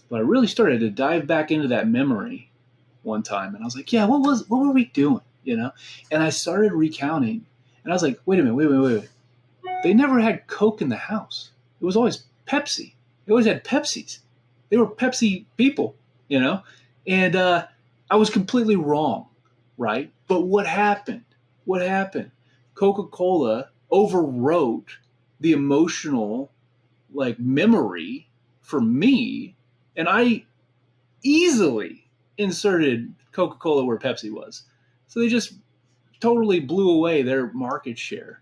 But I really started to dive back into that memory one time, and I was like, yeah, what were we doing, And I started recounting, and I was like, wait a minute, wait. They never had Coke in the house. It was always Pepsi. They always had Pepsis. They were Pepsi people, you know? And I was completely wrong, right? But what happened? What happened? Coca-Cola overwrote the emotional memory for me, and I easily inserted Coca-Cola where Pepsi was. So they just totally blew away their market share.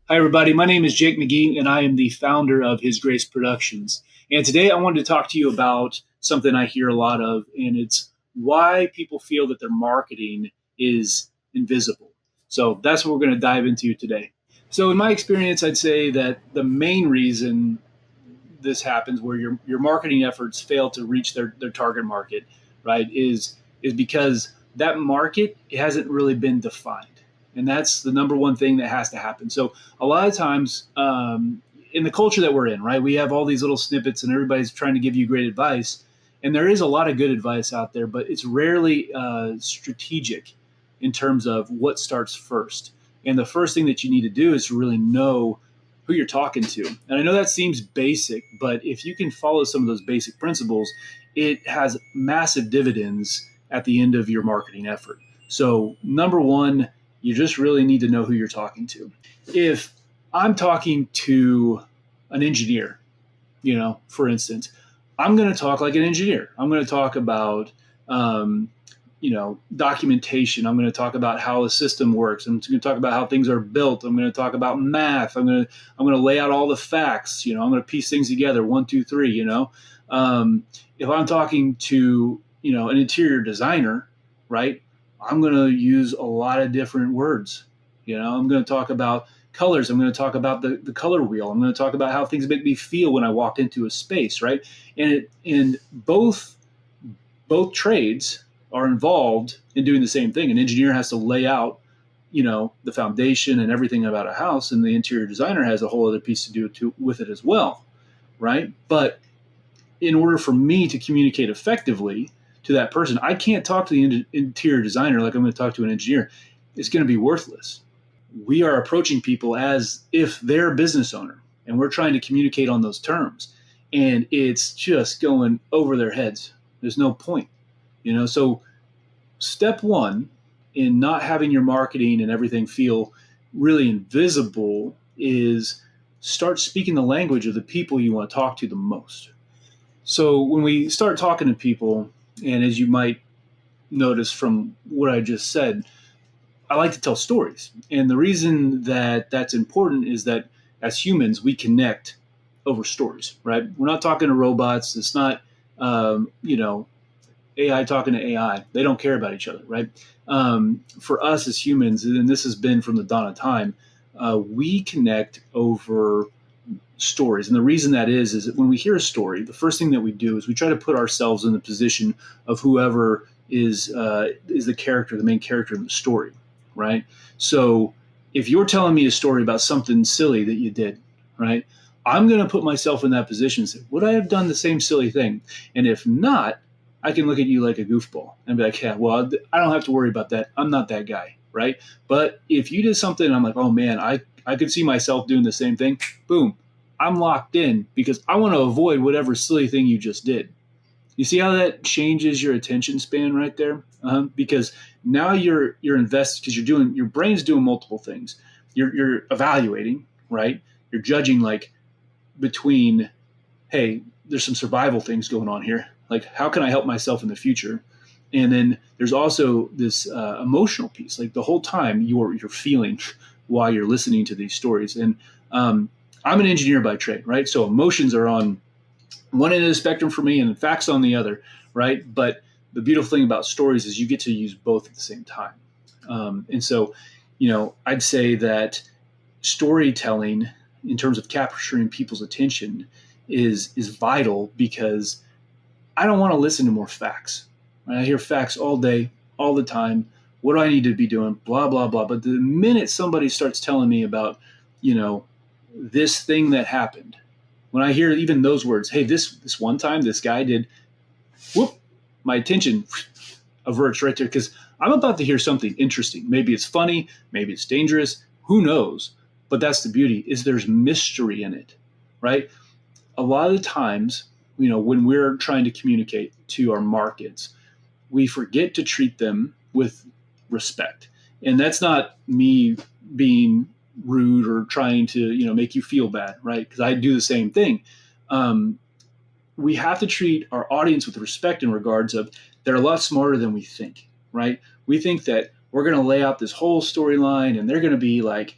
Hi, everybody. My name is Jake McGee, and I am the founder of His Grace Productions. And today I wanted to talk to you about something I hear a lot of, and it's why people feel that their marketing is invisible. So that's what we're going to dive into today. So, in my experience, I'd say that the main reason this happens, where your marketing efforts fail to reach their target market, right, is because that market hasn't really been defined, and that's the number one thing that has to happen. So a lot of times, in the culture that we're in, right, we have all these little snippets, and everybody's trying to give you great advice, and there is a lot of good advice out there, but it's rarely strategic in terms of what starts first. And the first thing that you need to do is to really know who you're talking to. And I know that seems basic, but if you can follow some of those basic principles, it has massive dividends at the end of your marketing effort. So, number one, you just really need to know who you're talking to. If I'm talking to an engineer, for instance, I'm going to talk like an engineer. I'm going to talk about, documentation. I'm going to talk about how a system works. I'm going to talk about how things are built. I'm going to talk about math. I'm going to lay out all the facts. I'm going to piece things together. 1, 2, 3. If I'm talking to an interior designer, right, I'm going to use a lot of different words. I'm going to talk about colors. I'm going to talk about the color wheel. I'm going to talk about how things make me feel when I walk into a space, right? And both trades are involved in doing the same thing. An engineer has to lay out, the foundation and everything about a house, and the interior designer has a whole other piece to do with it as well, right? But in order for me to communicate effectively to that person, I can't talk to the interior designer like I'm going to talk to an engineer. It's going to be worthless. We are approaching people as if they're a business owner, and we're trying to communicate on those terms, and it's just going over their heads. There's no point. So step one in not having your marketing and everything feel really invisible is start speaking the language of the people you want to talk to the most. So when we start talking to people, and as you might notice from what I just said, I like to tell stories. And the reason that that's important is that as humans, we connect over stories, right? We're not talking to robots. It's not, AI talking to AI. They don't care about each other, right? For us as humans, and this has been from the dawn of time, we connect over stories. And the reason that is that when we hear a story, the first thing that we do is we try to put ourselves in the position of whoever is the character, the main character in the story, right? So if you're telling me a story about something silly that you did, right, I'm going to put myself in that position and say, would I have done the same silly thing? And if not, I can look at you like a goofball and be like, yeah, well, I don't have to worry about that. I'm not that guy, right? But if you did something and I'm like, oh man, I could see myself doing the same thing, boom, I'm locked in because I want to avoid whatever silly thing you just did. You see how that changes your attention span right there? Because now you're invested because your brain's doing multiple things. You're evaluating, right? You're judging between, hey, there's some survival things going on here. Like, how can I help myself in the future? And then there's also this emotional piece. Like the whole time you're feeling while you're listening to these stories. And I'm an engineer by trade, right? So emotions are on one end of the spectrum for me and facts on the other, right? But the beautiful thing about stories is you get to use both at the same time. And so, I'd say that storytelling in terms of capturing people's attention is vital, because I don't want to listen to more facts. Right? I hear facts all day, all the time. What do I need to be doing? Blah, blah, blah. But the minute somebody starts telling me about, this thing that happened, when I hear even those words, hey, this one time this guy did, whoop, my attention averts right there, because I'm about to hear something interesting. Maybe it's funny, maybe it's dangerous, who knows? But that's the beauty, is there's mystery in it, right? A lot of the times, when we're trying to communicate to our markets, we forget to treat them with respect. And that's not me being rude or trying to, make you feel bad, right? Because I do the same thing. We have to treat our audience with respect in regards of they're a lot smarter than we think, right? We think that we're going to lay out this whole storyline and they're going to be like,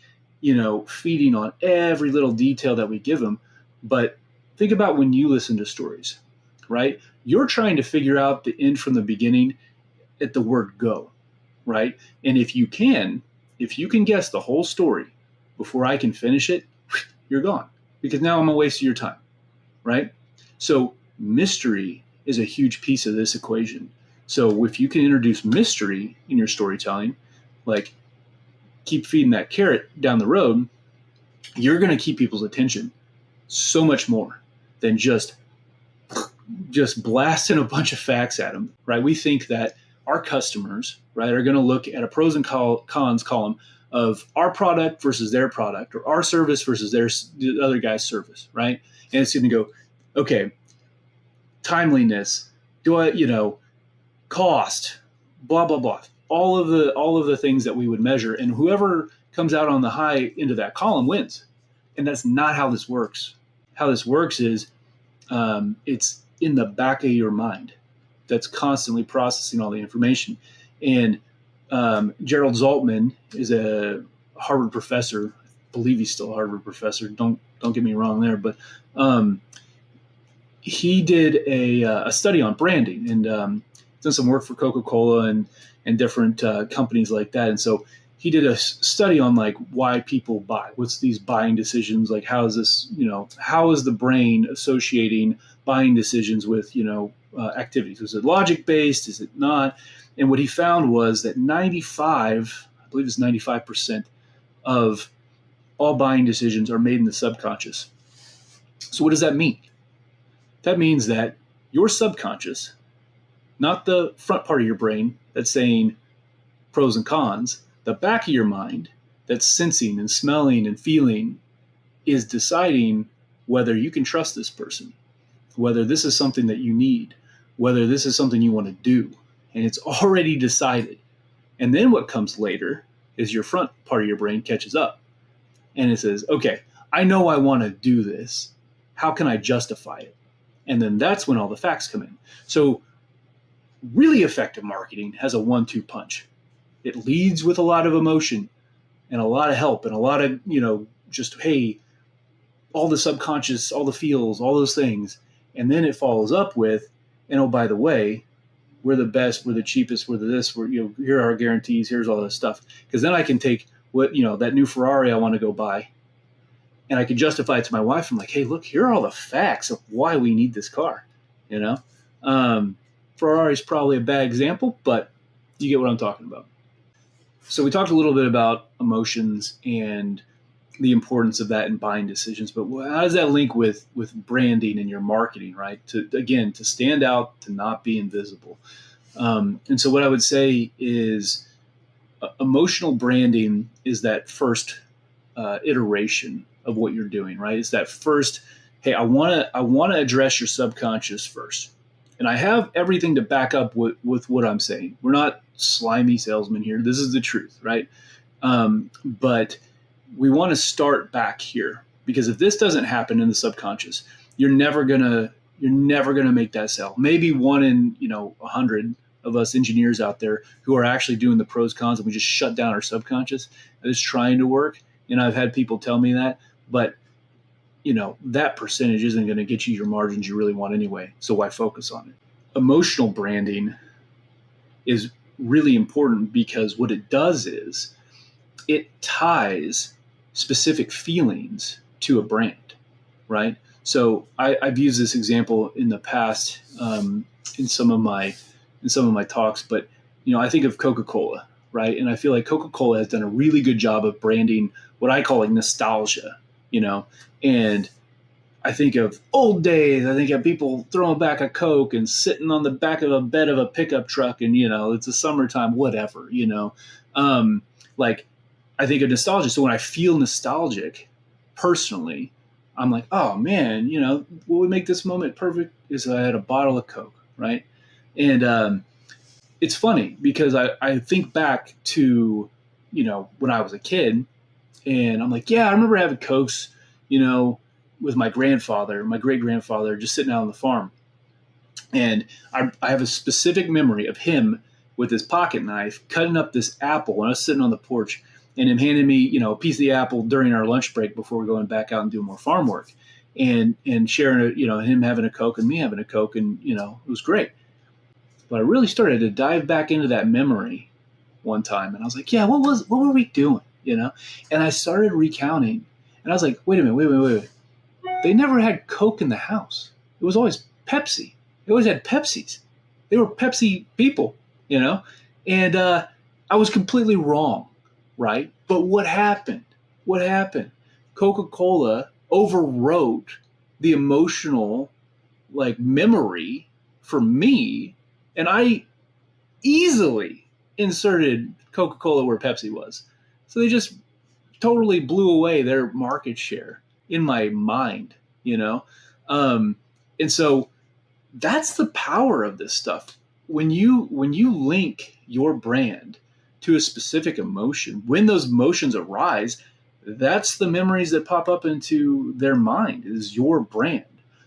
feeding on every little detail that we give them. But think about when you listen to stories, right? You're trying to figure out the end from the beginning at the word go, right? And if you can guess the whole story before I can finish it, you're gone, because now I'm a waste of your time, right? So mystery is a huge piece of this equation. So if you can introduce mystery in your storytelling, like keep feeding that carrot down the road, you're going to keep people's attention so much more than just blasting a bunch of facts at them, right? We think that our customers, right, are going to look at a pros and cons column of our product versus their product, or our service versus the other guy's service, right? And it's going to go, okay, timeliness, cost, blah blah blah, all of the things that we would measure, and whoever comes out on the high end of that column wins. And that's not how this works. How this works is it's in the back of your mind that's constantly processing all the information. And Gerald Zaltman is a Harvard professor. I believe he's still a Harvard professor. Don't get me wrong there, but he did a study on branding, and done some work for Coca-Cola and different companies like that. And so he did a study on like why people buy. What's these buying decisions like? How is this? How is the brain associating buying decisions with activities? Is it logic based? Is it not? And what he found was that 95% of all buying decisions are made in the subconscious. So what does that mean? That means that your subconscious, not the front part of your brain that's saying pros and cons, the back of your mind that's sensing and smelling and feeling, is deciding whether you can trust this person, whether this is something that you need, whether this is something you want to do. And it's already decided. And then what comes later is your front part of your brain catches up. And it says, okay, I know I want to do this. How can I justify it? And then that's when all the facts come in. So really effective marketing has a 1-2 punch. It leads with a lot of emotion and a lot of help and a lot of, just, hey, all the subconscious, all the feels, all those things. And then it follows up with, and oh, by the way, we're the best, we're the cheapest, we're the this, here are our guarantees, here's all this stuff. Because then I can take that new Ferrari I want to go buy, and I can justify it to my wife. I'm like, hey, look, here are all the facts of why we need this car. Ferrari is probably a bad example, but you get what I'm talking about. So we talked a little bit about emotions and the importance of that in buying decisions, but how does that link with branding and your marketing, right? To stand out, to not be invisible. And so what I would say is emotional branding is that first iteration of what you're doing, right? It's that first, hey, I want to address your subconscious first. And I have everything to back up with what I'm saying. We're not slimy salesmen here. This is the truth, right? But we want to start back here, because if this doesn't happen in the subconscious, you're never gonna make that sale. Maybe one in 100 of us engineers out there who are actually doing the pros cons, and we just shut down our subconscious. It's trying to work, and I've had people tell me that, but that percentage isn't going to get you your margins you really want anyway. So why focus on it? Emotional branding is really important, because what it does is it ties specific feelings to a brand, right? So I've used this example in the past in some of my talks, but I think of Coca-Cola, right? And I feel like Coca-Cola has done a really good job of branding what I call like nostalgia, and I think of old days. I think of people throwing back a Coke and sitting on the back of a bed of a pickup truck, and it's the summertime, whatever. Like I think of nostalgia. So when I feel nostalgic, personally, I'm like, oh man, what would make this moment perfect is I had a bottle of Coke, right? And it's funny because I think back to when I was a kid, and I'm like, yeah, I remember having Cokes, with my grandfather, my great grandfather, just sitting out on the farm. And I have a specific memory of him with his pocket knife cutting up this apple when I was sitting on the porch, and him handing me, a piece of the apple during our lunch break before we're going back out and doing more farm work, and sharing it, him having a Coke and me having a Coke, and it was great. But I really started to dive back into that memory one time, and I was like, yeah, what were we doing, And I started recounting, and I was like, wait a minute, wait. They never had Coke in the house. It was always Pepsi. They always had Pepsis. They were Pepsi people, And I was completely wrong, right? But what happened? What happened? Coca-Cola overwrote the emotional, memory for me, and I easily inserted Coca-Cola where Pepsi was. So they just totally blew away their market share in my mind, um, and so that's the power of this stuff. When you link your brand to a specific emotion, when those emotions arise, that's the memories that pop up into their mind, is your brand.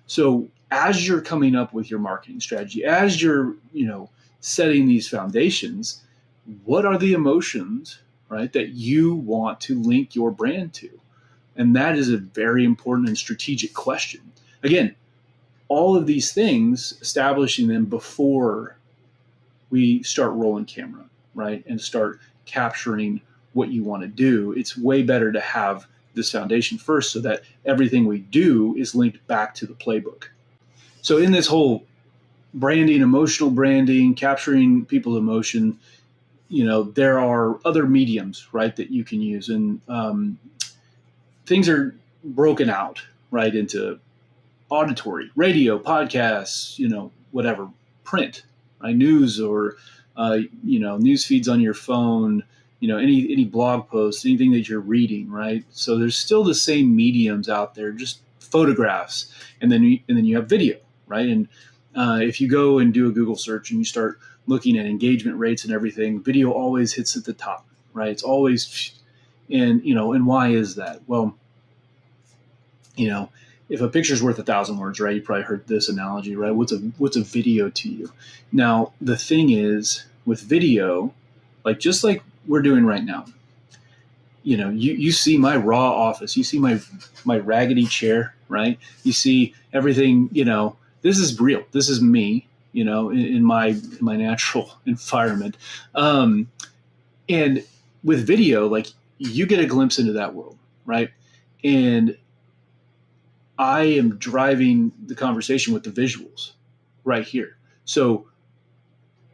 So as you're coming up with your marketing strategy, as you're setting these foundations, what are the emotions, right, that you want to link your brand to? And that is a very important and strategic question. Again, all of these things, establishing them before we start rolling camera, right, and start capturing what you want to do. It's way better to have this foundation first so that everything we do is linked back to the playbook. So in this whole branding, emotional branding, capturing people's emotion, there are other mediums, right, that you can use. And things are broken out, right, into auditory, radio, podcasts, whatever, print, right, news, or news feeds on your phone, any blog posts, anything that you're reading, right? So there's still the same mediums out there, just photographs, and then you have video, right? And if you go and do a Google search and you start looking at engagement rates and everything, video always hits at the top, right? It's always, and why is that? Well, if a picture's worth 1,000 words, right? You probably heard this analogy, right? What's a video to you? Now, the thing is with video, just like we're doing right now, you see my raw office, you see my raggedy chair, right? You see everything, this is real. This is me, in my natural environment. And with video, you get a glimpse into that world, right? And I am driving the conversation with the visuals right here. So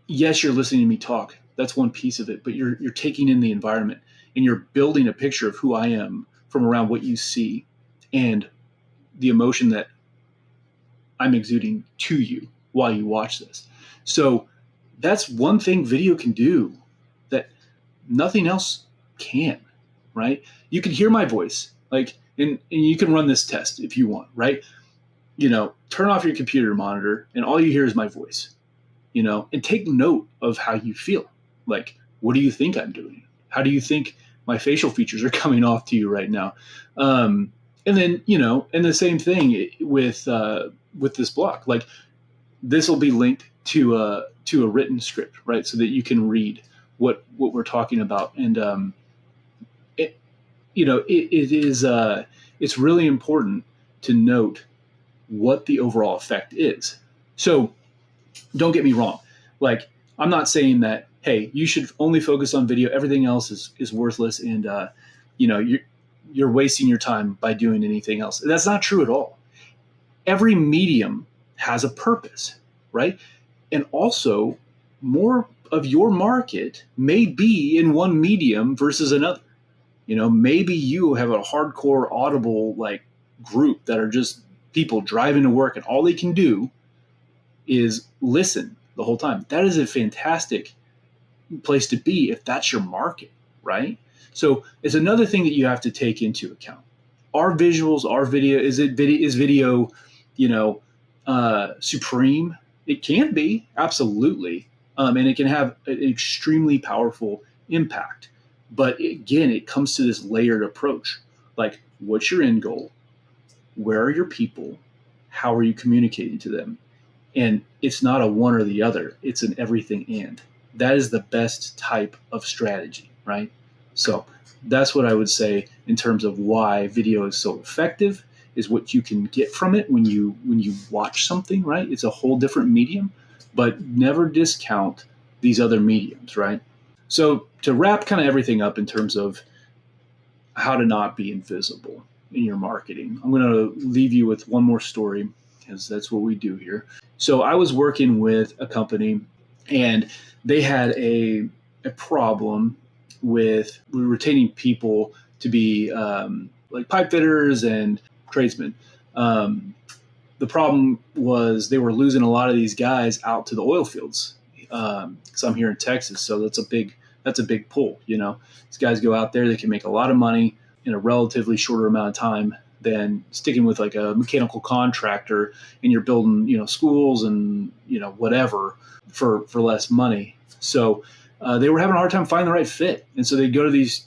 yes, you're listening to me talk. That's one piece of it, but you're taking in the environment and you're building a picture of who I am from around what you see and the emotion that I'm exuding to you while you watch this. So that's one thing video can do that nothing else can, right? You can hear my voice, and you can run this test if you want, right? Turn off your computer monitor and all you hear is my voice, and take note of how you feel. What do you think I'm doing? How do you think my facial features are coming off to you right now? And then, and the same thing with this block, this will be linked to a written script, right? So that you can read what we're talking about. And, it's really important to note what the overall effect is. So don't get me wrong. I'm not saying that, hey, you should only focus on video. Everything else is worthless. And, you're wasting your time by doing anything else. That's not true at all. every medium has a purpose, right? And also, more of your market may be in one medium versus another. Maybe you have a hardcore Audible like group that are just people driving to work and all they can do is listen the whole time. That is a fantastic place to be if that's your market, right? So it's another thing that you have to take into account. Our visuals, our video, is video, supreme? It can be, absolutely, and it can have an extremely powerful impact. But again, it comes to this layered approach. Like, what's your end goal? Where are your people? How are you communicating to them? And it's not a one or the other, it's an everything and. That is the best type of strategy, right? So that's what I would say in terms of why video is so effective, is what you can get from it when you watch something, right? It's a whole different medium, but never discount these other mediums, right? So to wrap kind of everything up in terms of how to not be invisible in your marketing, I'm going to leave you with one more story, because that's what we do here. So I was working with a company, and they had a problem with retaining people to be like pipe fitters and tradesmen. The problem was they were losing a lot of these guys out to the oil fields. Because I'm here in Texas, so that's a big pull. These guys go out there, they can make a lot of money in a relatively shorter amount of time than sticking with like a mechanical contractor, and you're building schools and whatever for less money. So they were having a hard time finding the right fit, and so they'd go to these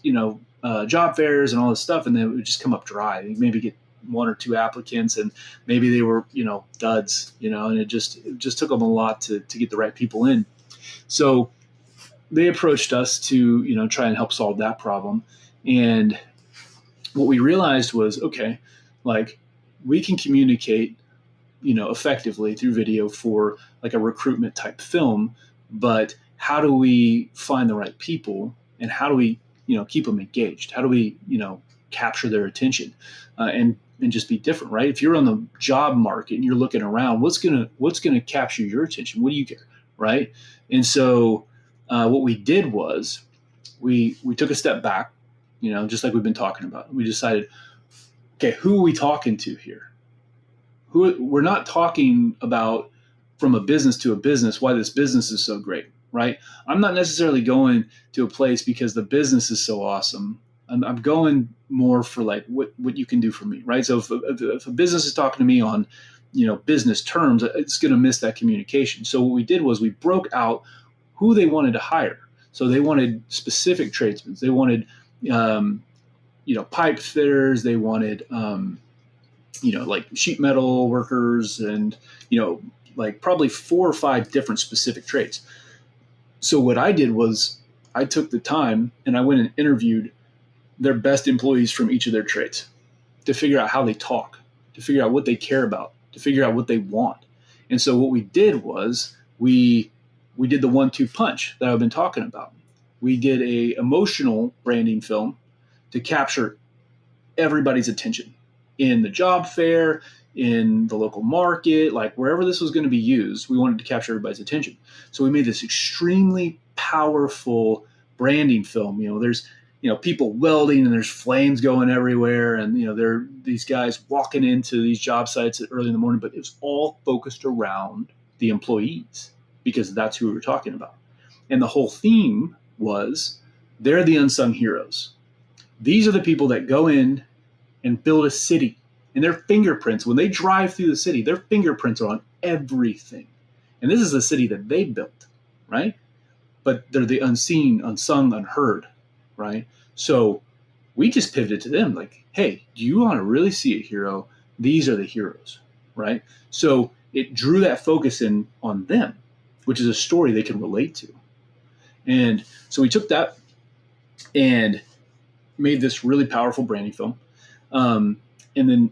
job fairs and all this stuff, and then it would just come up dry. They'd maybe get one or two applicants, and maybe they were duds, and it just took them a lot to get the right people in. So they approached us to try and help solve that problem. And what we realized was, okay, like, we can communicate effectively through video for like a recruitment type film, but how do we find the right people, and how do we keep them engaged? How do we capture their attention, and just be different, right? If you're on the job market and you're looking around, what's gonna capture your attention? What do you care, right? And so what we did was we took a step back, just like we've been talking about. We decided, okay, who are we talking to here? We're not talking about from a business to a business why this business is so great, right? I'm not necessarily going to a place because the business is so awesome. I'm going more for like what you can do for me, right? So if a business is talking to me on business terms, it's going to miss that communication. So what we did was we broke out who they wanted to hire. So they wanted specific tradesmen. They wanted pipe fitters. They wanted like sheet metal workers, and like probably 4 or 5 different specific trades. So what I did was I took the time and I went and interviewed their best employees from each of their trades to figure out how they talk, to figure out what they care about, to figure out what they want. And so what we did was we did the 1-2 punch that I've been talking about. We did a emotional branding film to capture everybody's attention in the job fair, in the local market, like wherever this was going to be used. We wanted to capture everybody's attention. So we made this extremely powerful branding film. There's people welding, and there's flames going everywhere, and there are these guys walking into these job sites early in the morning, but it was all focused around the employees, because that's who we were talking about. And the whole theme was, they're the unsung heroes. These are the people that go in and build a city, and their fingerprints, when they drive through the city, their fingerprints are on everything. And this is the city that they built, right? But they're the unseen, unsung, unheard, right? So we just pivoted to them like, hey, do you want to really see a hero? These are the heroes, right? So it drew that focus in on them, which is a story they can relate to. And so we took that and made this really powerful branding film. And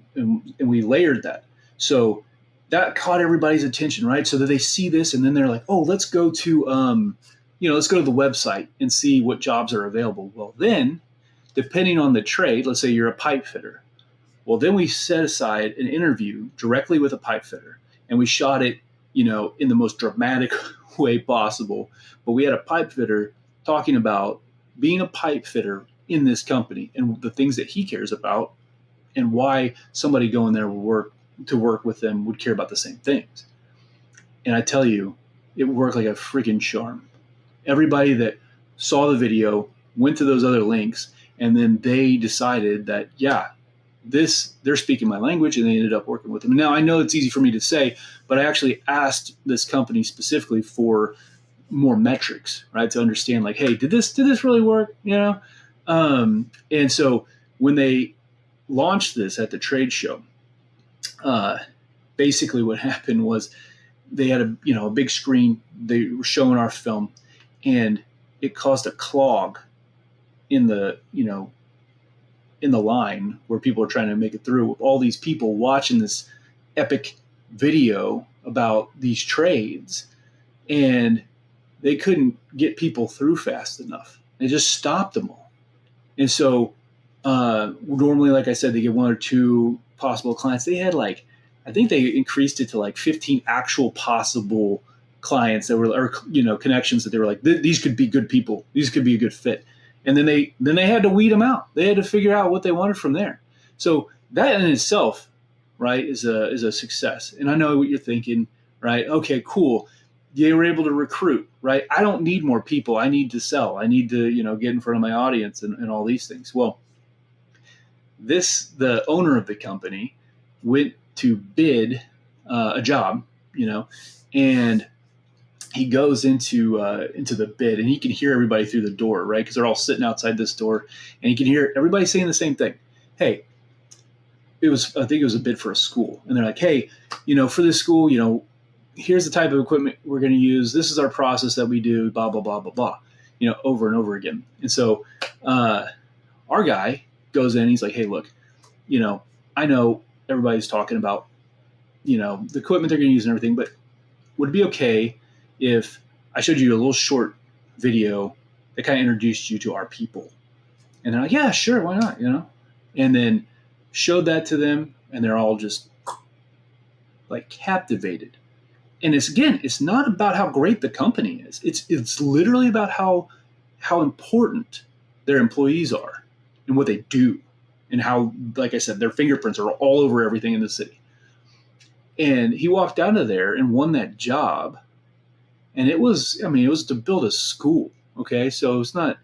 we layered that. So that caught everybody's attention, right? So that they see this, and then they're like, oh, let's go to, let's go to the website and see what jobs are available. Well, then, depending on the trade, let's say you're a pipe fitter. Well, then we set aside an interview directly with a pipe fitter, and we shot it, in the most dramatic way possible. But we had a pipe fitter talking about being a pipe fitter in this company and the things that he cares about, and why somebody going there to work with them would care about the same things. And I tell you, it worked like a freaking charm. Everybody that saw the video went to those other links, and then they decided that, yeah, they're speaking my language, and they ended up working with them. Now, I know it's easy for me to say, but I actually asked this company specifically for more metrics, right, to understand, like, hey, did this really work? And so when they launched this at the trade show, basically what happened was they had a big screen. They were showing our film, and it caused a clog in the line where people are trying to make it through, with all these people watching this epic video about these trades, and they couldn't get people through fast enough. They just stopped them all. And so normally, like I said, they get one or two possible clients. They had I think they increased it to 15 actual possible clients that were, or connections that they were like, these could be good people. These could be a good fit. And then they had to weed them out. They had to figure out what they wanted from there. So that in itself, right, is a success. And I know what you're thinking, right? Okay, cool. They were able to recruit, right? I don't need more people. I need to sell. I need to, get in front of my audience and all these things. Well, the owner of the company went to bid a job, and he goes into the bid, and he can hear everybody through the door, right? Because they're all sitting outside this door, and he can hear everybody saying the same thing. Hey, I think it was a bid for a school, and they're like, hey, for this school, here's the type of equipment we're going to use. This is our process that we do, blah, blah, blah, blah, blah, over and over again. And so our guy goes in, he's like, hey, look, I know everybody's talking about, the equipment they're going to use and everything, but would it be okay if I showed you a little short video that kind of introduced you to our people? And they're like, yeah, sure, why not, And then showed that to them, and they're all just captivated. And it's not about how great the company is. It's literally about how important their employees are and what they do, and how, like I said, their fingerprints are all over everything in the city. And he walked out of there and won that job. And it was to build a school. Okay. So it's not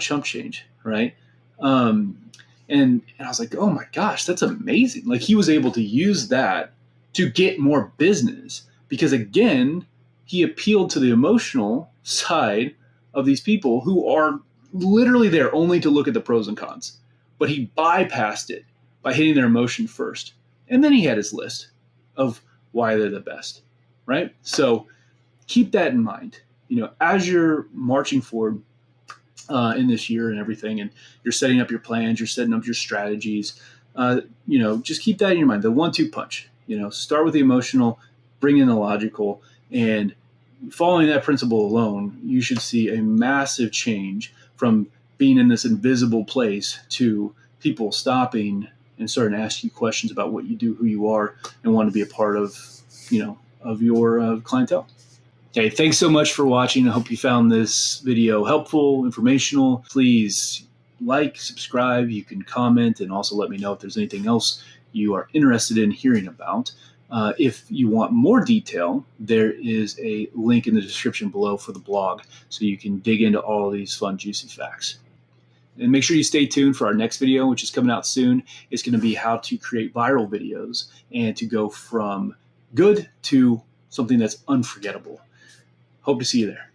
chump change. Right. And I was like, oh my gosh, that's amazing. He was able to use that to get more business, because again, he appealed to the emotional side of these people who are literally there only to look at the pros and cons. But he bypassed it by hitting their emotion first. And then he had his list of why they're the best, right? So keep that in mind, as you're marching forward in this year and everything, and you're setting up your plans, you're setting up your strategies, just keep that in your mind. The 1-2 punch, start with the emotional, bring in the logical, and following that principle alone, you should see a massive change from being in this invisible place to people stopping and starting to ask you questions about what you do, who you are, and want to be a part of, of your clientele. Okay, thanks so much for watching. I hope you found this video helpful, informational. Please subscribe. You can comment, and also let me know if there's anything else you are interested in hearing about. If you want more detail, there is a link in the description below for the blog, so you can dig into all of these fun, juicy facts. And make sure you stay tuned for our next video, which is coming out soon. It's going to be how to create viral videos and to go from good to something that's unforgettable. Hope to see you there.